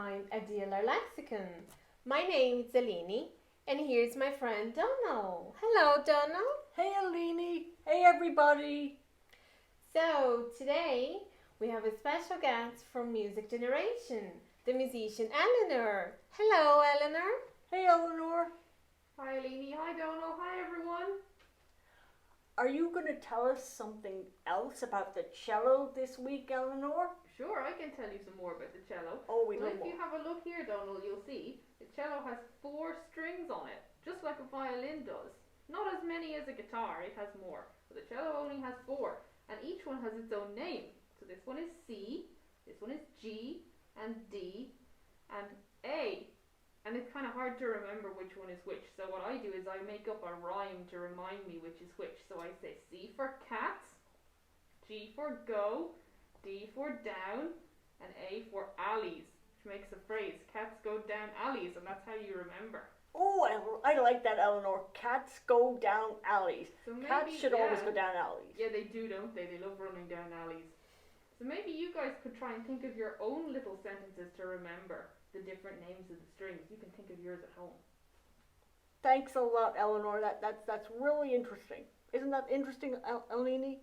time a dealer LexIcon. My name is Aline, and here's my friend Dónal. Hello, Dónal. Hey, Aline. Hey, everybody. So today we have a special guest from Music Generation, the musician Eleanor. Hello, Eleanor. Hey, Eleanor. Hi, Aline. Hi, Dónal. Hi, everyone. Are you going to tell us something else about the cello this week, Eleanor? Sure, I can tell you some more about the cello. Oh, we Well, love if more. you have a look here, Dónal, you'll see the cello has 4 strings on it, just like a violin does. Not as many as a guitar, it has more. But the cello only has 4, and each one has its own name. So this one is C, this one is G, and D, and A. And it's kind of hard to remember which one is which. So what I do is I make up a rhyme to remind me which is which. So I say C for cats, G for go, D for down, and A for alleys, which makes a phrase, cats go down alleys, and that's how you remember. Oh, I like that, Eleanor. Cats go down alleys. So maybe, Cats should always go down alleys. Yeah, they do, don't they? They love running down alleys. So maybe you guys could try and think of your own little sentences to remember the different names of the strings. You can think of yours at home. Thanks a lot, Eleanor. That's really interesting. Isn't that interesting, Aline?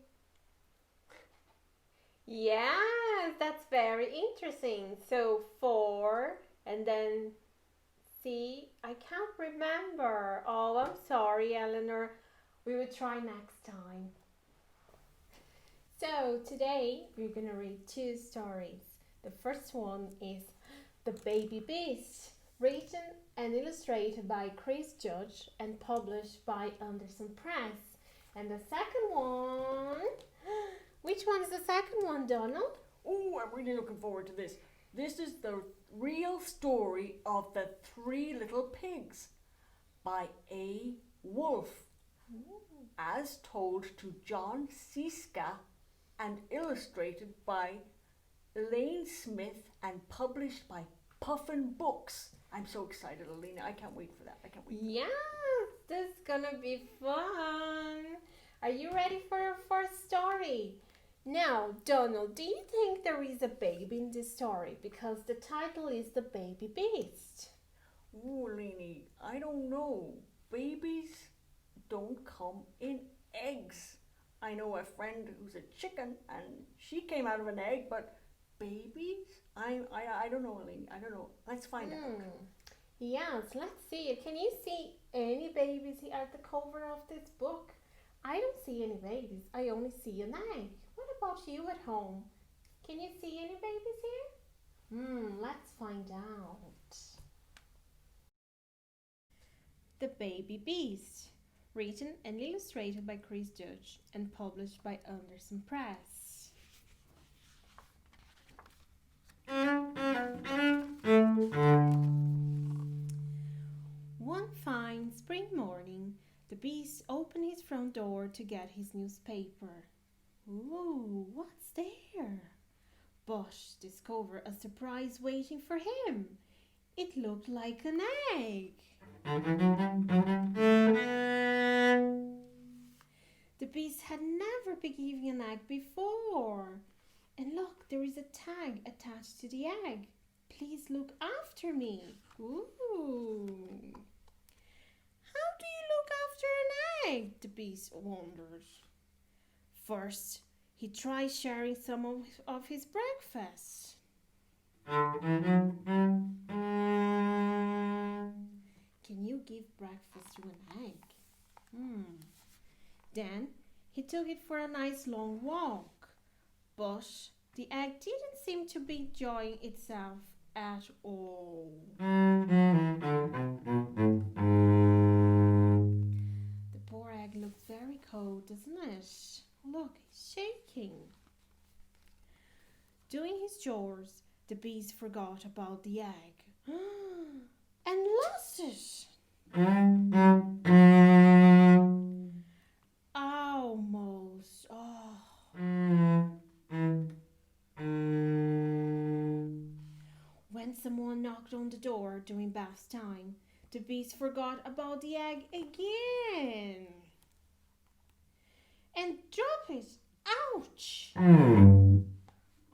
Yes, that's very interesting. So 4 and then C. I can't remember. Oh, I'm sorry, Eleanor. We will try next time. So today we're going to read 2 stories. The first one is The Baby Beast, written and illustrated by Chris Judge and published by Andersen Press. And the second one, which one is the second one, Dónal? Oh, I'm really looking forward to this. This is the real story of the 3 little pigs by A. Wolf, as told to John Scieszka and illustrated by Elaine Smith and published by Puffin Books. I'm so excited, Alina. I can't wait for that. I can't wait. Yes, this is gonna be fun. Are you ready for our first story? Now, Dónal, do you think there is a baby in this story? Because the title is The Baby Beast. Oh, Alina, I don't know. Babies don't come in eggs. I know a friend who's a chicken and she came out of an egg, but babies? I don't know, Aline. I don't know. Let's find out. Yes, let's see it. Can you see any babies here at the cover of this book? I don't see any babies. I only see an egg. What about you at home? Can you see any babies here? Let's find out. The Baby Beast, written and illustrated by Chris Judge and published by Andersen Press. One fine spring morning, the beast opened his front door to get his newspaper. Ooh, what's there? But discovered a surprise waiting for him. It looked like an egg. The beast had never been given an egg before. And look, there is a tag attached to the egg. Please look after me. Ooh. How do you look after an egg? The beast wondered. First, he tried sharing some of his breakfast. Can you give breakfast to an egg? Then he took it for a nice long walk. But the egg didn't seem to be enjoying itself at all. The poor egg looks very cold, doesn't it? Look, it's shaking. Doing his chores, the beast forgot about the egg and lost it. Almost. When someone knocked on the door during bath time, the beast forgot about the egg again and dropped it. Ouch!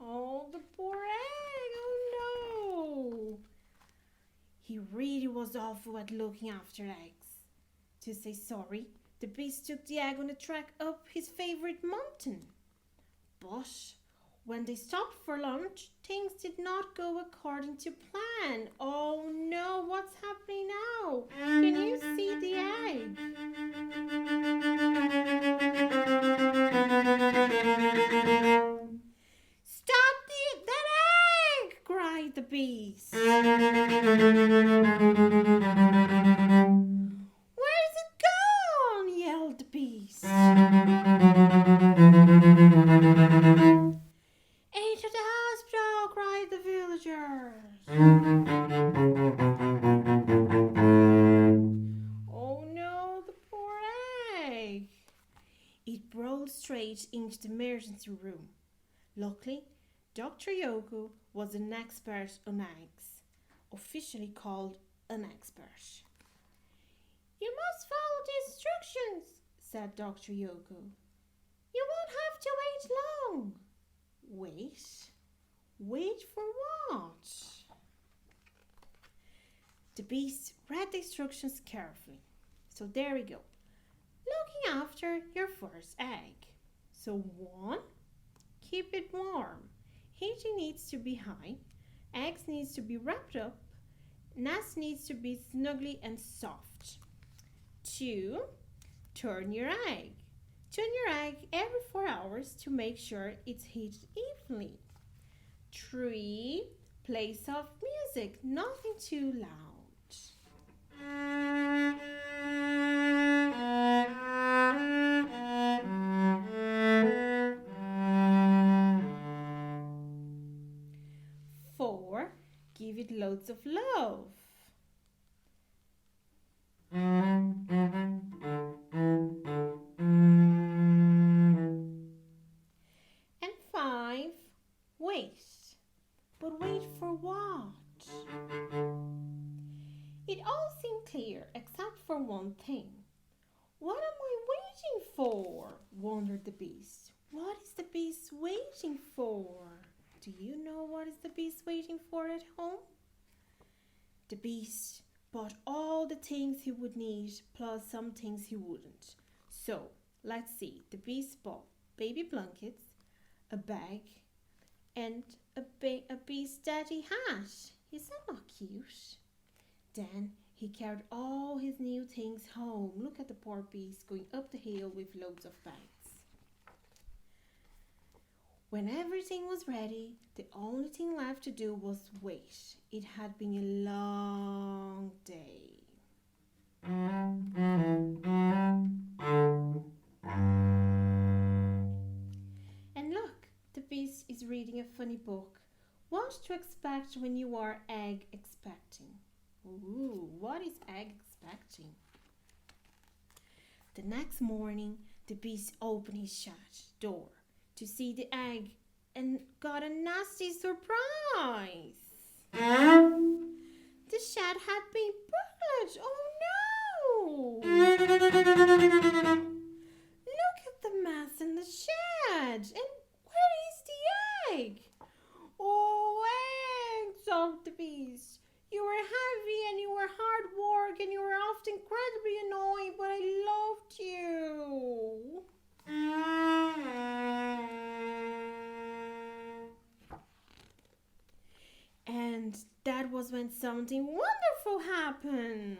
Oh, the poor egg. Oh no! really was awful at looking after eggs. To say sorry, the beast took the egg on a trek up his favourite mountain. But when they stopped for lunch, things did not go according to plan. Oh no, what's happening now? Can you see the egg? Stop that egg! Cried the beast. Where's it gone? Yelled the beast. Into the hospital! Cried the villagers. Oh no, the poor egg. It rolled straight into the emergency room. Luckily, Dr. Yoko was an expert on eggs, officially called an expert. You must follow the instructions, said Dr. Yoko. You won't have to wait long. Wait? Wait for what? The beast read the instructions carefully. So there we go. Looking after your first egg. So 1, keep it warm. Heating needs to be high. Eggs needs to be wrapped up. Nest needs to be snuggly and soft. 2, turn your egg. Turn your egg every 4 hours to make sure it's heated evenly. 3, play soft music, nothing too loud. 4, give it loads of love. And 5, wait. But wait for what? It all seemed clear except for one thing. What am I waiting for? Wondered the beast. What is the beast waiting for? Do you know what is the beast waiting for at home? The beast bought all the things he would need plus some things he wouldn't. So, let's see. The beast bought baby blankets, a bag, and a beast daddy hat. Is that not cute? Then he carried all his new things home. Look at the poor beast going up the hill with loads of bags. When everything was ready, the only thing left to do was wait. It had been a long day. And look, the beast is reading a funny book. What to expect when you are egg expecting. Ooh, what is egg expecting? The next morning, the beast opened his shut door to see the egg and got a nasty surprise. The shed had been burgled. Oh no! Look at the mess in the shed. And where is the egg? Oh, egg, sobbed the beast. You were heavy and you were hard work and you were often incredibly annoying, but I loved you. And that was when something wonderful happened.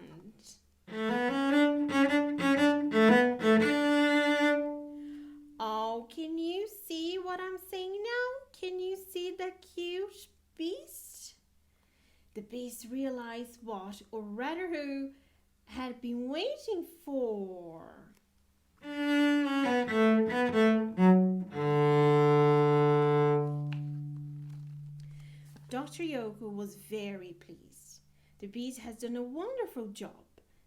Oh, can you see what I'm saying now? Can you see the cute beast? The beast realized what, or rather who, had been waiting for. Dr. Yoko was very pleased. The beast has done a wonderful job.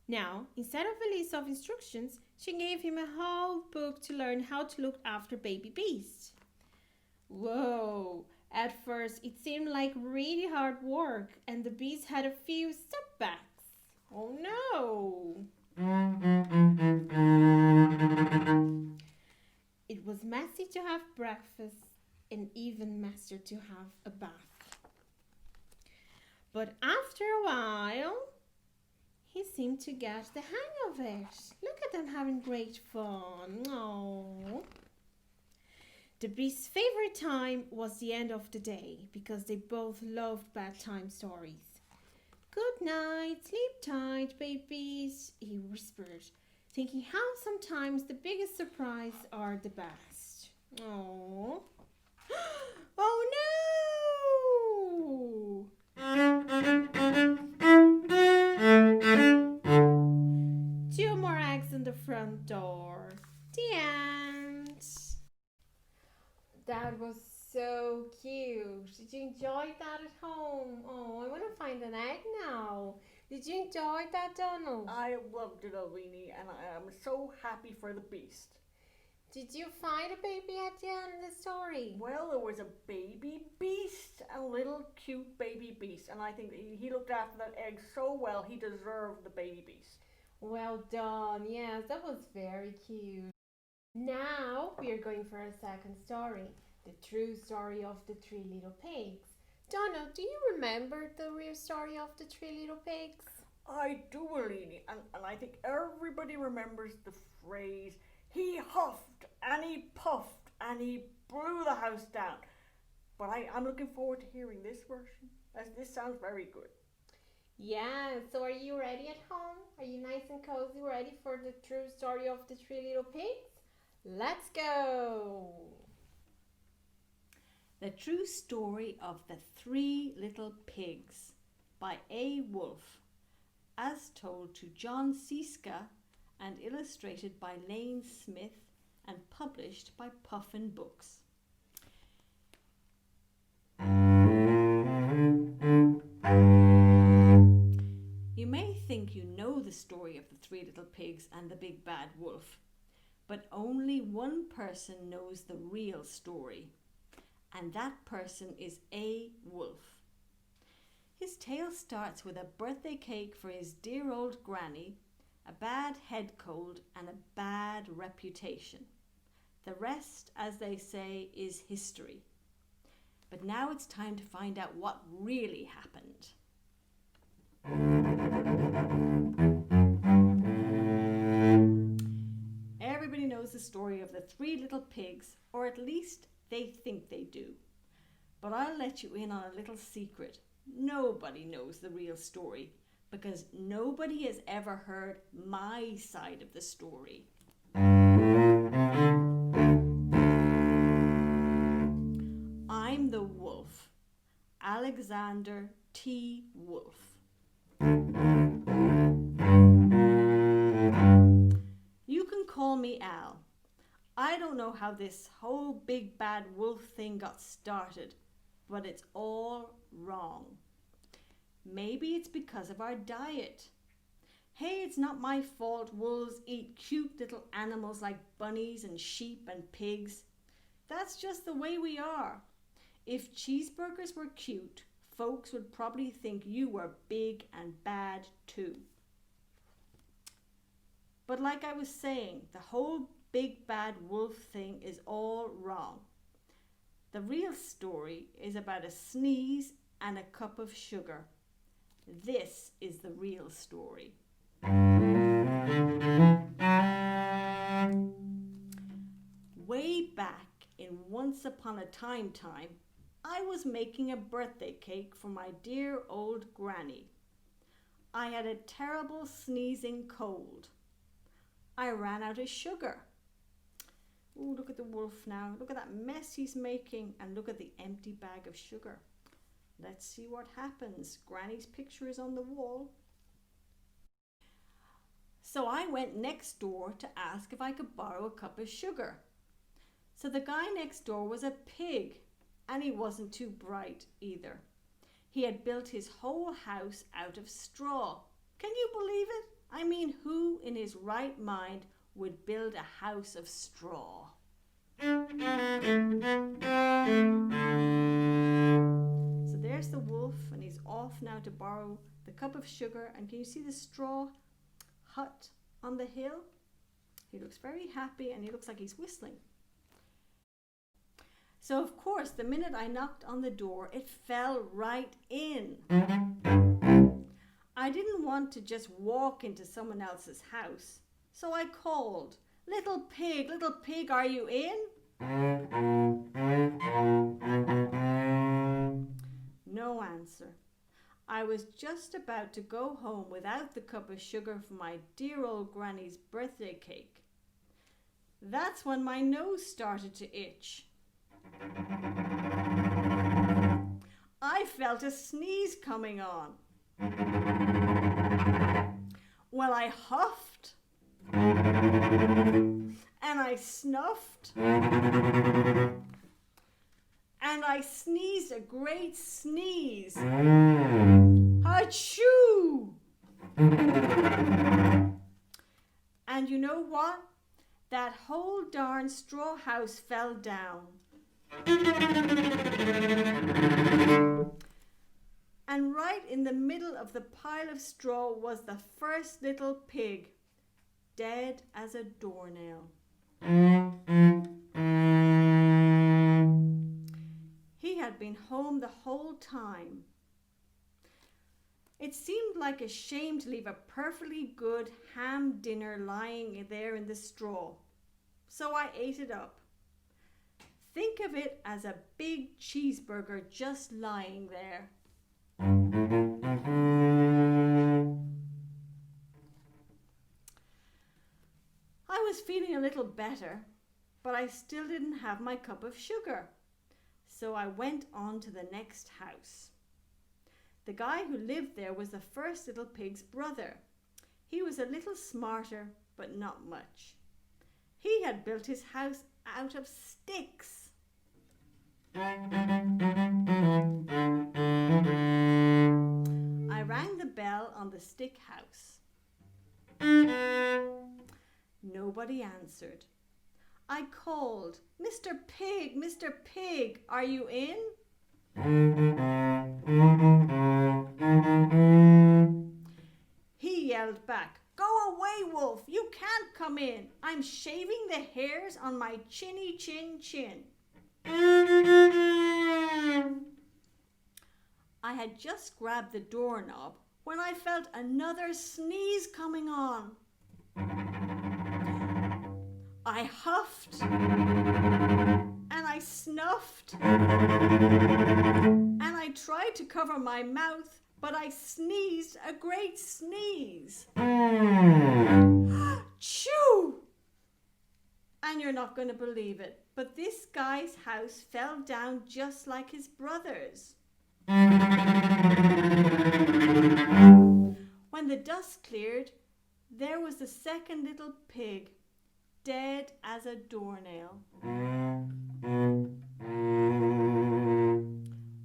Now, instead of a list of instructions, she gave him a whole book to learn how to look after baby beasts. Whoa! At first, it seemed like really hard work, and the beast had a few setbacks. Oh no! It was messy to have breakfast and even messier to have a bath. But after a while, seem to get the hang of it. Look at them having great fun. Oh. The beast's favourite time was the end of the day because they both loved bedtime stories. Good night, sleep tight, babies, he whispered, thinking how sometimes the biggest surprise are the best. Oh. Oh no! 2 more eggs on the front door. The end. That was so cute. Did you enjoy that at home? Oh, I want to find an egg now. Did you enjoy that, Donald? I loved it, Aline, and I am so happy for the beast. Did you find a baby at the end of the story? Well, there was a baby beast, a little cute baby beast, and I think he looked after that egg so well, he deserved the baby beast. Well done. Yes, that was very cute. Now we are going for our second story, the true story of the 3 little pigs. Donald, do you remember the real story of the 3 little pigs? I do, Aline, and I think everybody remembers the phrase, he huffed and he puffed and he blew the house down. But I'm looking forward to hearing this version, as this sounds very good. Yeah, so are you ready at home? Are you nice and cozy, ready for the true story of the 3 little pigs? Let's go! The True Story of the 3 Little Pigs by A. Wolfe, as told to John Scieszka and illustrated by Lane Smith and published by Puffin Books. You may think you know the story of the 3 little pigs and the big bad wolf, but only one person knows the real story, and that person is A. Wolfe. His tale starts with a birthday cake for his dear old granny, a bad head cold and a bad reputation. The rest, as they say, is history. But now it's time to find out what really happened. Everybody knows the story of the 3 little pigs, or at least they think they do. But I'll let you in on a little secret. Nobody knows the real story, because nobody has ever heard my side of the story. I'm the wolf, Alexander T. Wolfe. You can call me Al. I don't know how this whole big bad wolf thing got started, but it's all wrong. Maybe it's because of our diet. Hey, it's not my fault wolves eat cute little animals like bunnies and sheep and pigs. That's just the way we are. If cheeseburgers were cute, folks would probably think you were big and bad too. But like I was saying, the whole big bad wolf thing is all wrong. The real story is about a sneeze and a cup of sugar. This is the real story. Way back in Once Upon a Time, I was making a birthday cake for my dear old granny. I had a terrible sneezing cold. I ran out of sugar. Ooh, look at the wolf now. Look at that mess he's making, and look at the empty bag of sugar. Let's see what happens. Granny's picture is on the wall. So I went next door to ask if I could borrow a cup of sugar. So the guy next door was a pig, and he wasn't too bright either. He had built his whole house out of straw. Can you believe it? I mean, who in his right mind would build a house of straw? So there's the wolf, and he's off now to borrow the cup of sugar. And can you see the straw hut on the hill? He looks very happy, and he looks like he's whistling. So of course, the minute I knocked on the door, it fell right in. I didn't want want to just walk into someone else's house. So I called, little pig, are you in? No answer. I was just about to go home without the cup of sugar for my dear old granny's birthday cake. That's when my nose started to itch. I felt a sneeze coming on. Well, I huffed and I snuffed and I sneezed a great sneeze. Achoo! And you know what? That whole darn straw house fell down. And right in the middle of the pile of straw was the first little pig, dead as a doornail. He had been home the whole time. It seemed like a shame to leave a perfectly good ham dinner lying there in the straw, so I ate it up. Think of it as a big cheeseburger just lying there. I was feeling a little better, but I still didn't have my cup of sugar. So I went on to the next house. The guy who lived there was the first little pig's brother. He was a little smarter, but not much. He had built his house out of sticks. I rang the bell on the stick house. Nobody answered. I called, Mr. Pig, are you in? He yelled back, go away, wolf, you can't come in. I'm shaving the hairs on my chinny chin. I had just grabbed the doorknob when I felt another sneeze coming on. I huffed and I snuffed and I tried to cover my mouth, but I sneezed a great sneeze. Choo! And you're not going to believe it, but this guy's house fell down just like his brother's. When the dust cleared, there was the second little pig, dead as a doornail.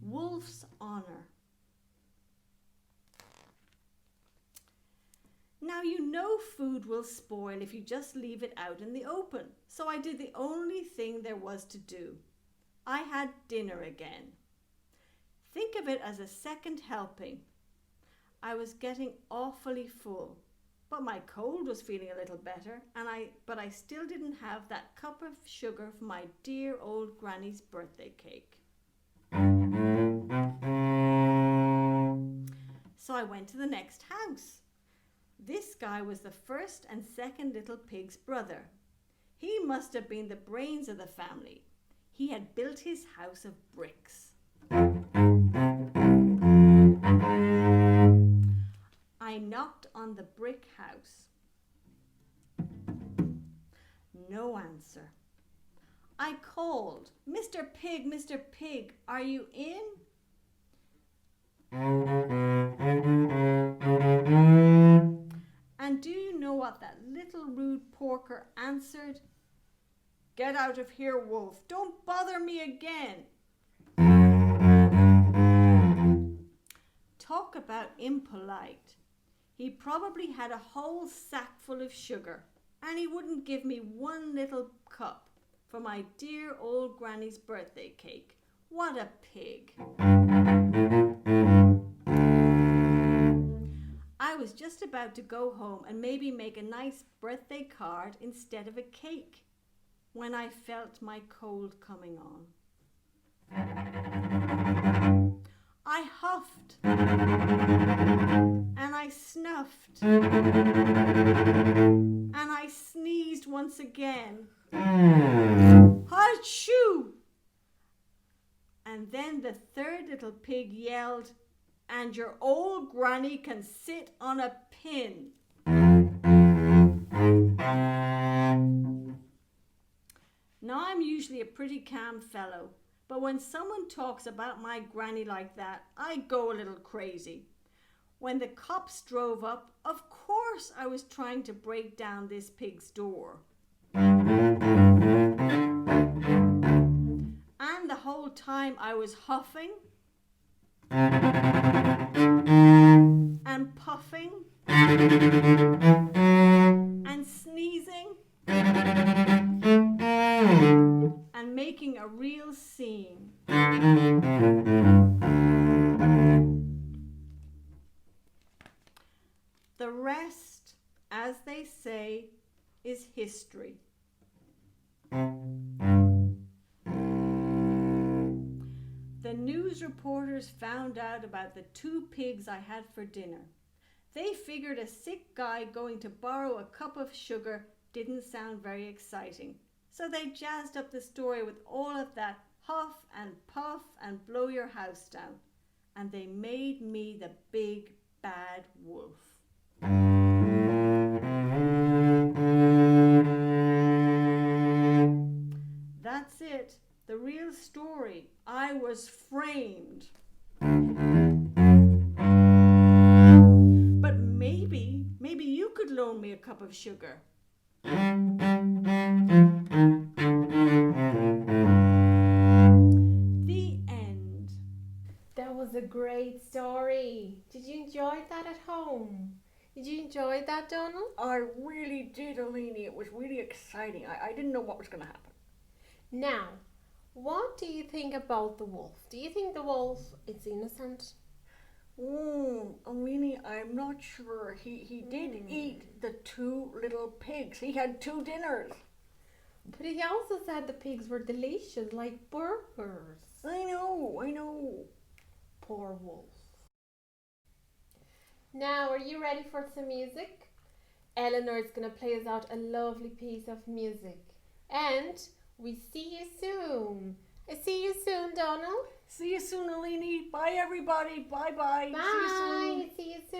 Wolf's honor. Now you know food will spoil if you just leave it out in the open, so I did the only thing there was to do. I had dinner again. Think of it as a second helping. I was getting awfully full, but my cold was feeling a little better, but I still didn't have that cup of sugar for my dear old granny's birthday cake. So I went to the next house. This guy was the first and second little pig's brother. He must have been the brains of the family. He had built his house of bricks. I knocked on the brick house. No answer. I called, Mr. Pig, are you in? And do you know what that little rude porker answered? Get out of here, wolf. Don't bother me again. Talk about impolite. He probably had a whole sack full of sugar, and he wouldn't give me one little cup for my dear old granny's birthday cake. What a pig. I was just about to go home and maybe make a nice birthday card instead of a cake when I felt my cold coming on. I huffed and I snuffed puffed. And I sneezed once again. Achoo! And then the third little pig yelled, "And your old granny can sit on a pin." Now, I'm usually a pretty calm fellow, but when someone talks about my granny like that, I go a little crazy. When the cops drove up, of course I was trying to break down this pig's door. And the whole time I was huffing and puffing and sneezing and making a real scene. The rest, as they say, is history. The news reporters found out about the 2 pigs I had for dinner. They figured a sick guy going to borrow a cup of sugar didn't sound very exciting. So they jazzed up the story with all of that huff and puff and blow your house down. And they made me the big bad wolf. That's it. The real story. I was framed. But maybe you could loan me a cup of sugar. The end. That was a great story. Did you enjoy that at home? Did you enjoy that, Dónal? I really did, Aline. It was really exciting. I didn't know what was going to happen. Now, what do you think about the wolf? Do you think the wolf is innocent? Aline, I'm not sure. He did eat the 2 little pigs. He had 2 dinners. But he also said the pigs were delicious, like burgers. I know. Poor wolf. Now, are you ready for some music? Eleanor is going to play us out a lovely piece of music. And we see you soon. I see you soon, Dónal. See you soon, Aline. Bye, everybody. Bye-bye. Bye. See you soon. See you soon.